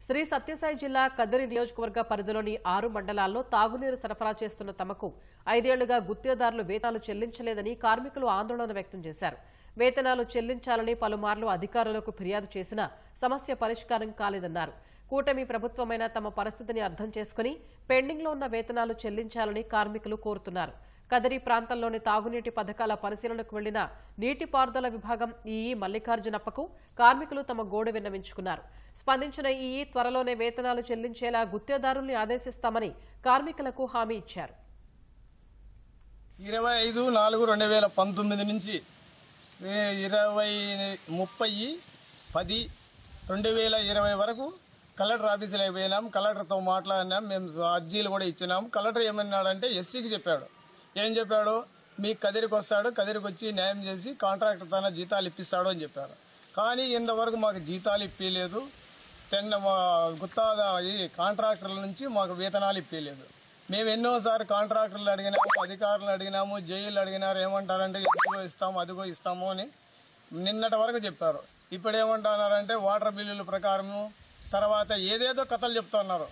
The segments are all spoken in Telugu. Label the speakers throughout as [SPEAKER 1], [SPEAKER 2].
[SPEAKER 1] శ్రీ సత్యసాయి జిల్లా కదిరి నియోజకవర్గ పరిధిలోని 6 మండలాల్లో తాగునీరు సరఫరా చేస్తున్న తమకు 5 ఏళ్లుగా గుత్తేదారులు వేతనాలు చెల్లించలేదని కార్మికులు ఆందోళన వ్యక్తం చేశారు. వేతనాలు చెల్లించాలని పలుమార్లు అధికారులకు ఫిర్యాదు చేసినా సమస్య పరిష్కారం కాలేదన్నారు. కూటమి ప్రభుత్వమైన తమ పరిస్థితిని అర్థం చేసుకుని పెండింగ్లో ఉన్న వేతనాలు చెల్లించాలని కార్మికులు కోరుతున్నారు. కదిరి ప్రాంతంలోని తాగునీటి పథకాల పరిశీలనకు వెళ్లిన నీటిపారుదల విభాగం ఈఈ మల్లికార్జునప్పకు కార్మికులు తమ గోడు విన్నవించుకున్నారు. స్పందించిన ఈఈ త్వరలోనే వేతనాలు చెల్లించేలా గుత్తేదారుల్ని ఆదేశిస్తామని కార్మికులకు హామీ ఇచ్చారు.
[SPEAKER 2] 25/4/2019 నుంచి 30/10/2020 వరకు కలెక్టర్ ఆఫీసులో పోయినాం. కలెక్టర్తో మాట్లాడినాం. మేము అర్జీలు కూడా ఇచ్చినాం. కలెక్టర్ ఏమన్నాడంటే ఎస్సీకి చెప్పాడు. ఏం చెప్పాడు, మీ కదిరికి వస్తాడు, కదిరికి వచ్చి న్యాయం చేసి కాంట్రాక్టర్ తన జీతాలు ఇప్పిస్తాడు అని చెప్పారు. కానీ ఇంతవరకు మాకు జీతాలు ఇప్పలేదు. ఈ కాంట్రాక్టర్ల నుంచి మాకు వేతనాలు ఇప్పలేదు. మేము ఎన్నోసారి కాంట్రాక్టర్లు అడిగినాము, అధికారులు అడిగినాము, జైలు అడిగినారు. ఏమంటారంటే ఇదిగో ఇస్తాము, అదిగో ఇస్తాము అని నిన్నటి వరకు చెప్పారు. ఇప్పుడు ఏమంటున్నారంటే వాటర్ బిల్లుల ప్రకారము తర్వాత ఏదేదో కథలు చెప్తున్నారు.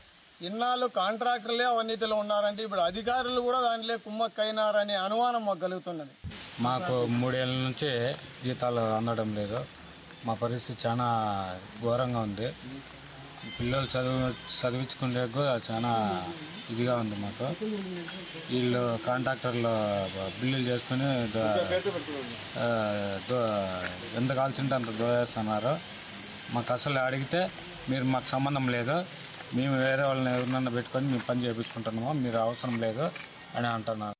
[SPEAKER 2] ఇన్నాళ్ళు కాంట్రాక్టర్లే అవినీతిలో ఉన్నారంటే ఇప్పుడు అధికారులు కూడా దాంట్లో కుమ్మక్కైనారనే అనుమానం మాకు కలుగుతున్నది.
[SPEAKER 3] మాకు 3 ఏళ్ల నుంచి జీతాలు అందడం లేదు. మా పరిస్థితి చాలా ఘోరంగా ఉంది. పిల్లలు చదివించుకునే కూడా చాలా ఇదిగా ఉంది మాకు. వీళ్ళు కాంట్రాక్టర్లు బిల్లులు చేసుకుని ఎంత కాల్చింటే అంత దోచేస్తున్నారు. మాకు అసలు అడిగితే మీరు మాకు సంబంధం లేదు, మేము వేరే వాళ్ళని ఎవరినన్నా పెట్టుకొని మేము పని చేయించుకుంటున్నాము, మీరు అవసరం లేదు అని అంటున్నారు.